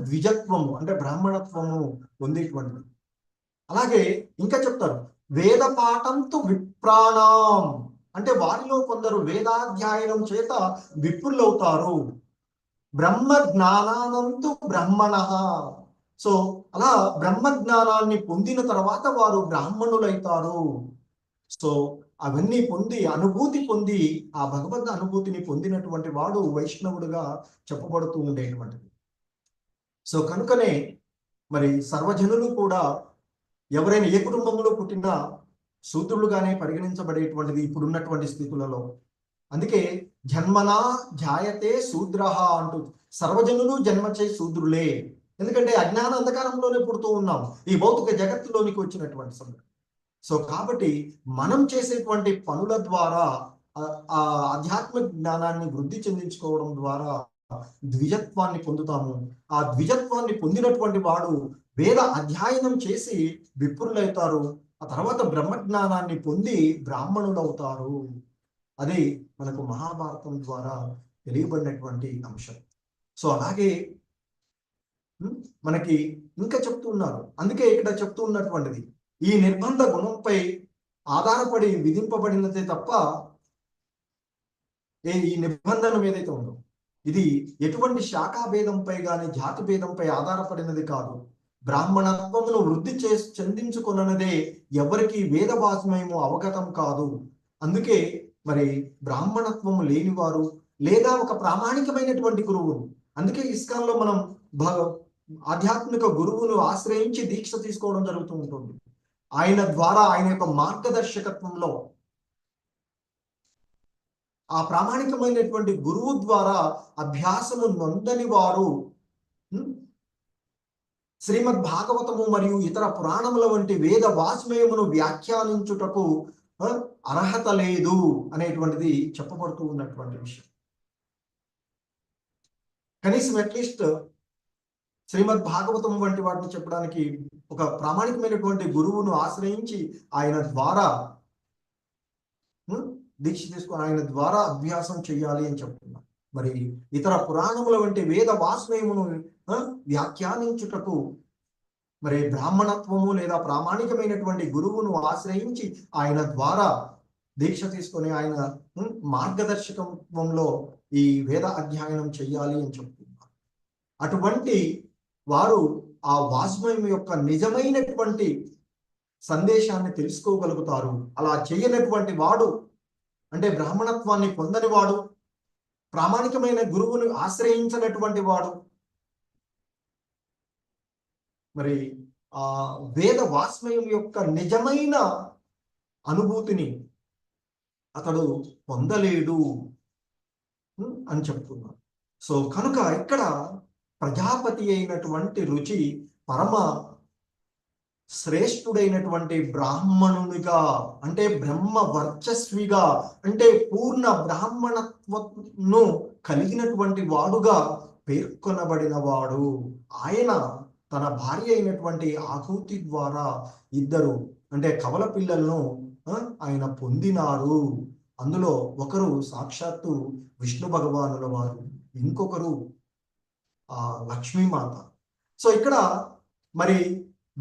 ద్విజత్వము, అంటే బ్రాహ్మణత్వము పొందేటువంటిది. అలాగే ఇంకా చెప్తారు, వేద పాఠంతు విప్రాణం అంటే వారిలో కొందరు వేదాధ్యయనం చేత విప్రులవుతారు. బ్రహ్మ జ్ఞానానంతు బ్రహ్మణ. సో అలా బ్రహ్మ జ్ఞానాన్ని పొందిన తర్వాత వారు బ్రాహ్మణులైతారు. సో అవన్నీ పొంది అనుభూతి పొంది ఆ భగవద్ అనుభూతిని పొందినటువంటి వాడు వైష్ణవుడుగా చెప్పబడుతూ ఉండేటువంటిది. సో కనుకనే మరి సర్వజనులు కూడా ఎవరైనా ఏ కుటుంబంలో పుట్టినా శూద్రులుగానే పరిగణించబడేటువంటిది ఇప్పుడున్నటువంటి స్థితులలో. అందుకే జన్మనా జాయతే శూద్రః అంటూ సర్వజనులు జన్మచే శూద్రులే. ఎందుకంటే అజ్ఞాన అంధకారంలోనే పుడుతూ ఉన్నాం ఈ భౌతిక జగత్తులోనికి వచ్చినటువంటి సందర్భం. సో కాబట్టి మనం చేసేటువంటి పనుల ద్వారా ఆ ఆధ్యాత్మిక జ్ఞానాన్ని వృద్ధి చెందించుకోవడం ద్వారా ద్విజత్వాన్ని పొందుతాము. ఆ ద్విజత్వాన్ని పొందినటువంటి వాడు వేద అధ్యయనం చేసి విప్రులవుతారు. ఆ తర్వాత బ్రహ్మజ్ఞానాన్ని పొంది బ్రాహ్మణులవుతారు. అది మనకు మహాభారతం ద్వారా తెలియబడినటువంటి అంశం. సో అలాగే మనకి ఇంకా చెప్తూ ఉన్నారు. అందుకే ఇక్కడ చెప్తూ ఉన్నటువంటిది ఈ నిర్బంధ గుణంపై ఆధారపడి విధింపబడినదే తప్ప ఈ నిబంధన ఏదైతే ఉందో ఇది ఎటువంటి శాఖా భేదంపై కానీ జాతి భేదంపై ఆధారపడినది కాదు. బ్రాహ్మణత్వమును వృద్ధి చెందించుకున్నదే ఎవరికి వేదవాజ్మయము అవగతం కాదు. అందుకే మరి బ్రాహ్మణత్వము లేనివారు లేదా ఒక ప్రామాణికమైనటువంటి గురువును, అందుకే ఇస్కాన్లో మనం ఆధ్యాత్మిక గురువును ఆశ్రయించి దీక్ష తీసుకోవడం జరుగుతూ ఉంటుంది. ఆయన ద్వారా ఆయన యొక్క మార్గదర్శకత్వంలో ఆ ప్రామాణికమైనటువంటి గురువు ద్వారా అభ్యాసము నొందని వారు శ్రీమద్ భాగవతము మరియు ఇతర పురాణముల వంటి వేద వాజ్మయమును వ్యాఖ్యానించుటకు అర్హత లేదు అనేటువంటిది చెప్పబడుతూ ఉన్నటువంటి విషయం. కనీసం అట్లీస్ట్ శ్రీమద్ భాగవతం వంటి వాటిని చెప్పడానికి ఒక ప్రామాణికమైనటువంటి గురువును ఆశ్రయించి ఆయన ద్వారా దీక్ష తీసుకొని ఆయన ద్వారా అభ్యాసం చేయాలి అని చెప్తున్నారు. మరి ఇతర పురాణముల వంటి వేద వాస్మయమును వ్యాఖ్యానించుటకు మరి బ్రాహ్మణత్వము లేదా ప్రామాణికమైనటువంటి గురువును ఆశ్రయించి ఆయన ద్వారా దీక్ష తీసుకొని ఆయన మార్గదర్శకత్వంలో ఈ వేద అధ్యయనం చేయాలి అని చెప్తున్నారు. అటువంటి వారు ఆ వాస్మయం యొక్క నిజమైనటువంటి సందేశాన్ని తెలుసుకోగలుగుతారు. అలా చేయనటువంటి వాడు అంటే బ్రాహ్మణత్వాన్ని పొందని వాడు, ప్రామాణికమైన గురువును ఆశ్రయించినటువంటి వాడు మరి ఆ వేద వాస్మయం యొక్క నిజమైన అనుభూతిని అతడు పొందలేడు అని చెప్తున్నారు. సో కనుక ఇక్కడ ప్రజాపతి అయినటువంటి రుచి పరమ శ్రేష్ఠుడైనటువంటి బ్రాహ్మణునిగా అంటే బ్రహ్మ వర్చస్విగా అంటే పూర్ణ బ్రాహ్మణత్వను కలిగినటువంటి వాడుగా పేర్కొనబడిన వాడు. ఆయన తన భార్య అయినటువంటి ఆహూతి ద్వారా ఇద్దరు అంటే కవల పిల్లలను ఆయన పొందినారు. అందులో ఒకరు సాక్షాత్తు విష్ణు భగవానుల వారు, ఇంకొకరు లక్ష్మీమాత. సో ఇక్కడ మరి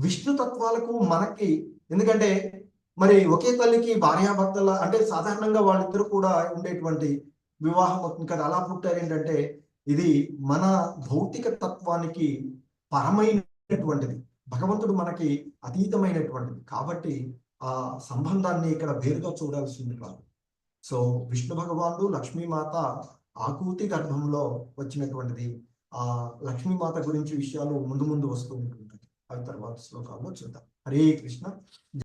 విష్ణు తత్వాలకు మనకి ఎందుకంటే మరి ఒకే తల్లికి భార్యాభర్తల అంటే సాధారణంగా వాళ్ళిద్దరు కూడా ఉండేటువంటి వివాహం అవుతుంది కదా. అలా పుట్టారు ఏంటంటే ఇది మన భౌతిక తత్వానికి పరమైనటువంటిది, భగవంతుడు మనకి అతీతమైనటువంటిది కాబట్టి ఆ సంబంధాన్ని ఇక్కడ వేరుగా చూడాల్సింది కాదు. సో విష్ణు భగవానుడు లక్ష్మీమాత ఆకూతి గర్భంలో వచ్చినటువంటిది. ఆ లక్ష్మీమాత గురించి విషయాలు ముందు ముందు వస్తూ ఉంటుంటాయి. అవి తర్వాత శ్లోకాల్లో చూద్దాం. హరే కృష్ణ.